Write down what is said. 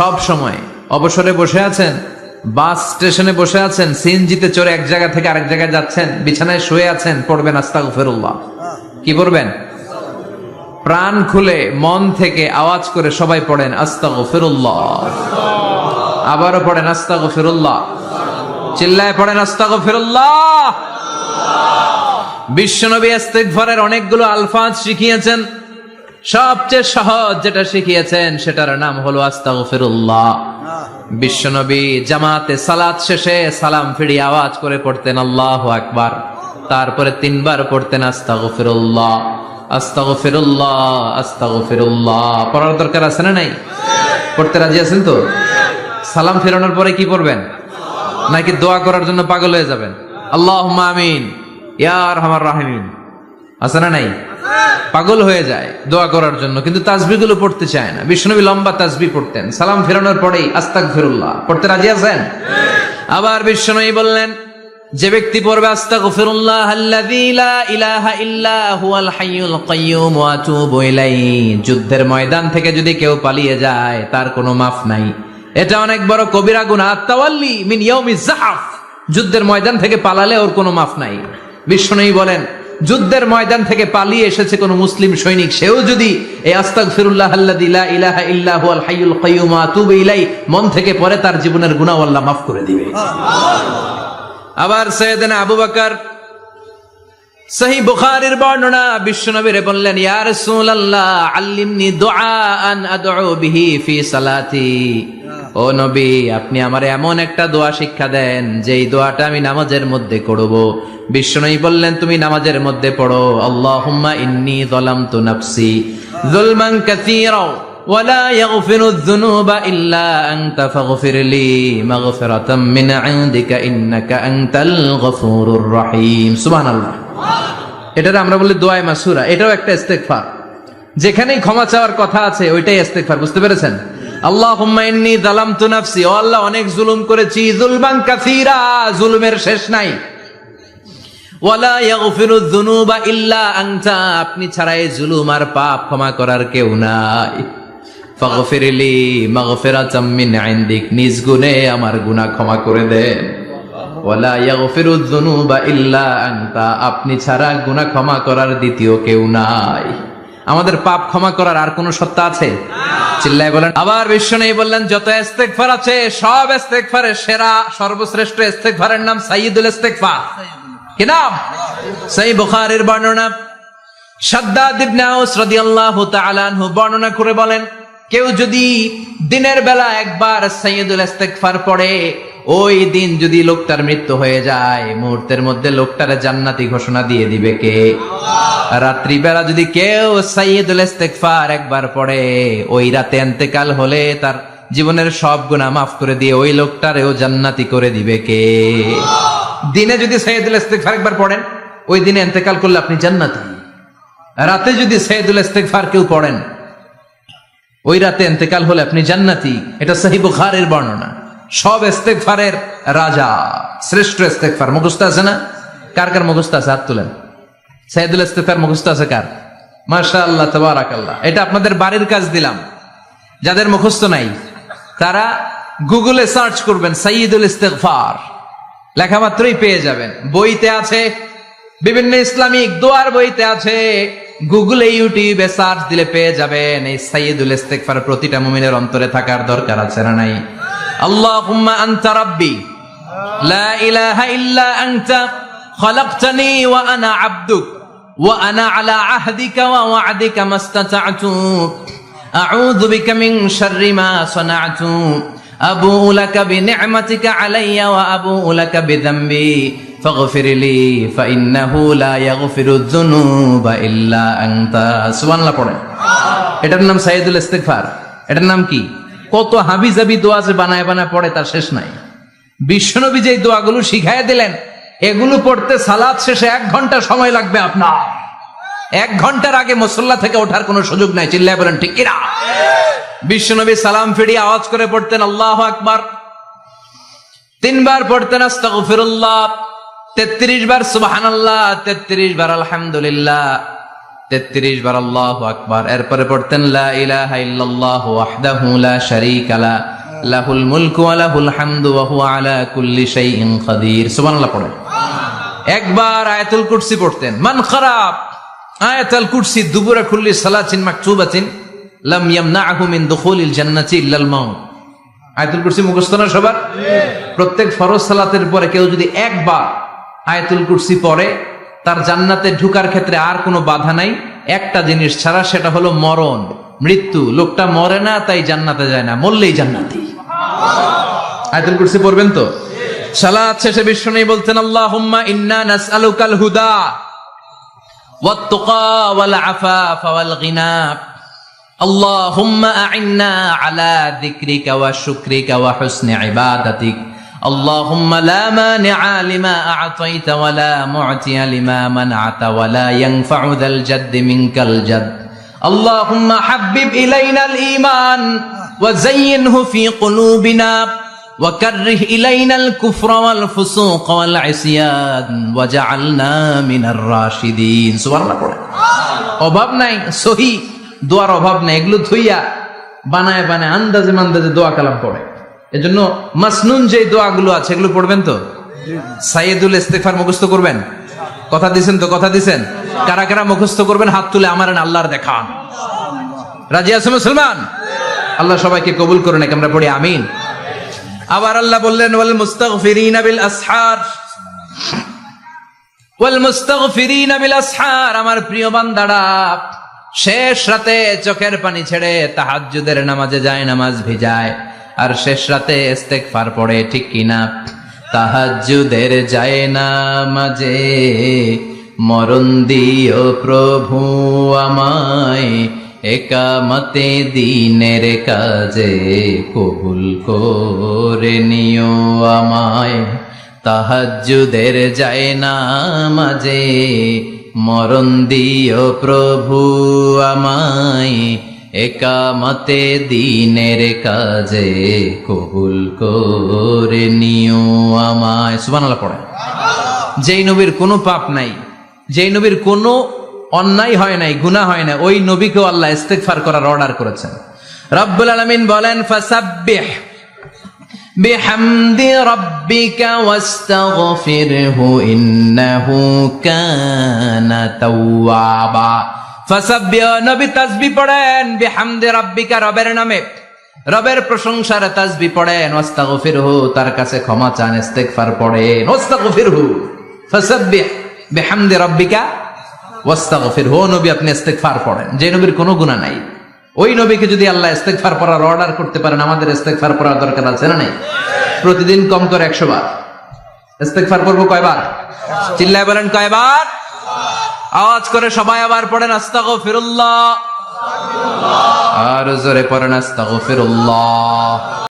সব সময় অবসরে বসে আছেন, বাস স্টেশনে বসে আছেন, সিএনজিতে চড়ে এক জায়গা থেকে আরেক জায়গায় যাচ্ছেন, বিছানায় শুয়ে আছেন, পড়বেন আস্তাগফিরুল্লাহ। কি পড়বেন? প্রাণ খুলে মন থেকে আওয়াজ করে সবাই পড়েন আস্তাগফিরুল্লাহ। আবারও পড়েন আস্তাগফিরুল্লাহ। চিল্লায় পড়েন আস্তাগফিরুল্লাহ। বিশ্বনবী ইস্তিগফারের অনেকগুলো আলফাজ শিখিয়েছেন। সবচেয়ে সহজ যেটা শিখিয়েছেন সেটার নাম হলো আস্তাগফিরুল্লাহ। বিশ্বনবী জামাতে সালাত শেষে সালাম ফিরিয়ে আওয়াজ করে পড়তেন আল্লাহু আকবার, তারপরে 3 বার পড়তেন আস্তাগফিরুল্লাহ আস্তাগফিরুল্লাহ আস্তাগফিরুল্লাহ। পড়ার দরকার আছে না নাই? পড়তে রাজি আছেন তো? সালাম ফেরানোর পরে কি পড়বেন? নাকি দোয়া করার জন্য পাগল হয়ে যাবেন? আল্লাহুম্মা আমিন ইয়া আরহামার রাহিমিন আছে না নাই? পাগল হয়ে যায় দোয়া করার জন্য, কিন্তু তাসবিহগুলো পড়তে চায় না। বিশ্বনবী লম্বা তাসবিহ পড়তেন, সালাম ফেরানোর পরেই আস্তাগফিরুল্লাহ পড়তে রাজি আছেন? আবার বিশ্বনবী বললেন, যে ব্যক্তি পড়বে আস্তাগফিরুল্লাহ আল্লাযী লা ইলাহা ইল্লা হুয়াল হাইয়ুল কাইয়্যুম ওয়া আতুবু ইলাইহি, যুদ্ধের ময়দান থেকে যদি কেউ পালিয়ে যায় তার কোনো মাফ নাই। এটা অনেক বড় কবিরা গুনাহ। আত-তাওয়াল্লি মিন ইয়াউমিজ যাহফ, যুদ্ধের ময়দান থেকে পালালে ওর কোনো মাফ নাই। বিশ্বনবী বলেন, যুদ্ধের ময়দান থেকে পালিয়ে এসেছে কোন মুসলিম সৈনিক, সেও যদি এই আস্তাগফিরুল্লাহ আল্লাযী লা ইলাহা ইল্লা হুয়াল হাইয়ুল কাইয়্যুম ওয়া আতুবু ইলাইহি মন থেকে পড়ে, তার জীবনের গুনাহ আল্লাহ মাফ করে দিবে। আবার সাইয়েদনা আবু বকর, সহিহ বুখারীর বর্ণনা, বিশ্বনবীরে বললেন, ইয়া রাসূলুল্লাহ আল্লিমনি দুআআন আদউ বিহি ফি সালাতি। ও নবী, আপনি আমারে এমন একটা দোয়া শিক্ষা দেন যেই দোয়াটা আমি নামাজের মধ্যে করব। বিশ্বনবী বললেন, তুমি নামাজের মধ্যে পড়ো আল্লাহুম্মা ইন্নী যালামতু নাফসি যুলমান কাসীরা ওয়া লা ইয়াগফিরুয যুনুবা ইল্লা আনতা ফাগফিরলি মাগফিরাতাম মিন ইনদিকা ইন্নাকা আনতাল গফুরুর রহিম। সুবহানাল্লাহ। এটারে আমরা বলি দোয়ায়ে মাসুরা। এটাও একটা ইস্তিগফার। যেখানেই ক্ষমা চাওয়ার কথা আছে ওইটাই ইস্তিগফার। বুঝতে পেরেছেন? আল্লাহুম্মা ইন্নী যালামতু নাফসি, ও আল্লাহ অনেক জুলুম করেছি, যুলমান কাসীরা, জুলুমের শেষ নাই। ওয়া লা ইয়াগফিরুয যুনুবা ইল্লা আনতা, আপনি ছাড়া এই জুলুম আর পাপ ক্ষমা করার কেউ নাই। ফাগফিরলি মাগফিরাতাম মিন ইনদিক, নিজ গুণে আমার গুনাহ ক্ষমা করে দেন। ওয়া লা ইয়াগফিরুয যুনুবা ইল্লা আনতা, আপনি ছাড়া গুনাহ ক্ষমা করার দ্বিতীয় কেউ নাই। আমাদের পাপ ক্ষমা করার আর কোন সত্তা আছে? চিল্লায় বলেন। আবার বিশ্বনবী বললেন, যত ইস্তিগফার আছে সব ইস্তিগফারের সেরা সর্বশ্রেষ্ঠ ইস্তিগফারের নাম সাইয়্যিদুল ইস্তিগফার। কি নাম? সহিহ বুখারীর বর্ণনা, শাদ্দাদ ইবনে আউস রাদিয়াল্লাহু তাআলা আনহু বর্ণনা করে বলেন, কেউ যদি দিনের বেলা একবার সাইয়্যিদুল ইস্তিগফার পড়ে, ওই দিন যদি লোকটার মৃত্যু হয়ে যায়, মুহূর্তের মধ্যে লোকটারে জান্নাতি ঘোষণা দিয়ে দিবে কে? রাত্রি বেলা যদি কেউ সাইয়্যিদুল ইস্তিগফার একবার পড়ে, ওই রাতে ইন্তেকাল হলে তার জীবনের সব গুনাহ মাফ করে দিয়ে ওই লোকটারেও জান্নাতি করে দিবে কে? দিনে যদি সাইয়্যিদুল ইস্তিগফার একবার পড়েন, ওই দিনে ইন্তেকাল করলে আপনি জান্নাতি। রাতে যদি সাইয়্যিদুল ইস্তিগফার কেউ পড়েন, ওই রাতে ইন্তেকাল হলে আপনি জান্নাতি। এটা সহিহ বুখারীর বর্ণনা। সব ইস্তিগফারের রাজা, শ্রেষ্ঠ ইস্তিগফার। মুখস্থ আছে না? কার কার মুখস্থ আছে? হাত তুলেন। সাইয়্যিদুল ইস্তিগফার মুখস্থ আছে কার? মাশাআল্লাহ, তাবারাকাল্লাহ। এটা আপনাদের বাড়ির কাজ দিলাম। যাদের মুখস্থ নাই তারা গুগলে সার্চ করবেন সাইয়্যিদুল ইস্তিগফার, লেখা মাত্রই পেয়ে যাবেন। বইতে আছে, বিভিন্ন ইসলামিক দোয়ার বইতে আছে। গুগলে, ইউটিউবে সার্চ দিলে পেয়ে যাবেন। এই সাইয়্যিদুল ইস্তিগফার প্রতিটা মুমিনের অন্তরে থাকার দরকার আছে না নাই? আল্লাহুম্মা আনতা রাব্বি লা ইলাহা ইল্লা আনতা খালাকতানি ওয়া আনা আবদুক ওয়া আনা আলা আহদিকা ওয়া ওয়া'দিকা মাস্তাতা'তু আউযু বিকা মিন শাররি মা সানা'তু আবুউ লাকা বিনি'মাতিকা আলাইয়া ওয়া আবুউ লাকা বিযামবি ফাগফিরলি ফাইন্নাহু লা ইয়াগফিরুয যুনুবা ইল্লা আনতা। সুবহানাল্লাহ পড়েন। এটার নাম সাইয়্যিদুল ইস্তিগফার। এটার নাম কি? কত হাবিজাবি দোয়া যে বানায় বানায় পড়ে তার শেষ নাই। বিশ্বনবী যে দোয়াগুলো শিখাইয়া দিলেন, এগুলো পড়তে সালাত শেষে 1 ঘন্টা সময় লাগবে আপনার। 1 ঘন্টার আগে মুসল্লা থেকে ওঠার কোনো সুযোগ নাই। চিল্লায় বলেন ঠিক কিনা? বিশ্বনবী সালাম ফিরিয়ে আওয়াজ করে পড়তেন আল্লাহু আকবার, 3 বার পড়তেন আস্তাগফিরুল্লাহ, 33 বার সুবহানাল্লাহ, 33 বার আলহামদুলিল্লাহ, 33 বার আল্লাহু আকবার। এরপরে পড়তেন লা ইলাহা ইল্লাল্লাহু ওয়াহদাহু লা শারীকা লা লাহুল মুলকু ওয়া লাহুল হামদু ওয়া হুয়া আলা কুল্লি শাইইন কাদির। সুবহানাল্লাহ পড়েন। একবার আয়াতুল কুরসি পড়তেন। মান খারাপ আয়াতুল কুরসি দুবুরা কুল্লি সালাতিন মাকতুবাতিন লাম ইয়ামনাহু মিন দুখুলিল জান্নাতি ইল্লাল মাউত। আয়াতুল কুরসি মুখস্থ না সবার? প্রত্যেক ফরজ সালাতের পরে কেউ যদি একবার আয়াতুল কুরসি পড়ে তার জান্নাতে ঢুকার ক্ষেত্রে আর কোনো বাধা নাই, একটা জিনিস ছাড়া, সেটা হলো মরণ, মৃত্যু। লোকটা মরে না তাই জান্নাতে যায় না, মরলেই জান্নাতি। আয়াতুল কুরসি পড়বেন তো? সালাত শেষে বিশ্বনবী বলতেন আল্লাহুম্মা ইন্না নাসআলুকাল হুদা ওয়াত তুকা ওয়াল আফাফা ওয়াল গিনা আল্লাহুম্মা আ'ইন্না আলা যিকরিকা ওয়া শুকরিকা ওয়া হুসনি ইবাদাতিক আল্লাহুম্মা লা মানিআ লিমা আ'তাইতা ওয়া লা মু'তিয়া লিমা মানআতা ওয়া লা ইয়ানফা'ু যাল জাদ্দি মিনকাল জাদ আল্লাহুম্মা হাব্বিব ইলাইনাল ঈমান ওয়া যায়্যিনহু ফি কুলুবিনা وكره إلينا الكفر والفسوق والعصيان وجعلنا من الراشدين। সুবহানাল্লাহ পড়ে। অভাব নাই, সহি দোয়ার অভাব নাই, এগুলো ধুইয়া বানায় বানায় আন্দাজে মান্দাজে দোয়া কালাম পড়ে। এজন্য মাসনুন যে দোয়াগুলো আছে এগুলো পড়বেন তো? সাইয়্যিদুল ইস্তিগফার মুখস্থ করবেন? কথা দিছেন তো? কথা দিছেন? কারা কারা মুখস্থ করবেন হাত তুলে আমারেন আল্লাহর দেখান। রাজি আছেন মুসলমান? আল্লাহ সবাইকে কবুল করুন। আমরা পড়ি আমিন। আবার আল্লাহ বললেন ওয়াল মুস্তাগফিরিনা বিল আসহার, ওয়াল মুস্তাগফিরিনা বিল আসহার। আমার প্রিয় বান্দারা শেষ রাতে চোখের পানি ছেড়ে তাহাজ্জুদের নামাজে যায়, নামাজ ভিজায়, আর শেষ রাতে ইস্তেগফার পড়ে, ঠিক কিনা? তাহাজ্জুদের যায় নামাজে মরণ দিও প্রভু আমায়, একামতে দিনের কাজে কবুল করে নিও আমায়। তাহাজ্জুদের যায় নামাজে মরণ দিও প্রভু আমায়, একামতে দিনের কাজে কবুল করে নিও আমায়। সুবহানাল্লাহ পড়ে। যেই নবীর কোনো পাপ নাই, যেই নবীর কোনো অন্যায় হয় নাই, গুনাহ হয় না, ওই নবীকেও আল্লাহ ইস্তিগফার করার অর্ডার করেছেন। রব্বুল আলামিন বলেন ফাসাব্বিহ বিহামদি রাব্বিকা ওয়াস্তাগফিরহু ইন্নাহু কানা তাওয়াবা। ফাসাব্বিহ, নবী তাসবিহ পড়েন, বিহামদি রাব্বিকা, রবের নামে, রবের প্রশংসার তাসবিহ পড়েন, ওয়াস্তাগফিরহু, তার কাছে ক্ষমা চান, ইস্তিগফার পড়েন। ওয়াস্তাগফিরহু, ফাসাব্বিহ বিহামদি রাব্বিকা ওয়াস্তাগফিরহু, নবী আপনি ইস্তিগফার পড়েন। যে নবীর কোনো গুনাহ নাই, ওই নবীকে যদি আল্লাহ ইস্তিগফার পড়ার অর্ডার করতে পারেন, আমাদের ইস্তিগফার পড়ার দরকার আছে না নাই? প্রতিদিন কম করে 100 বার ইস্তিগফার করব। কয়বার? চিল্লায় বলেন কয়বার? আওয়াজ করে সবাই আবার পড়েন আস্তাগফিরুল্লাহ, আর জোরে পড়েন আস্তাগফিরুল্লাহ।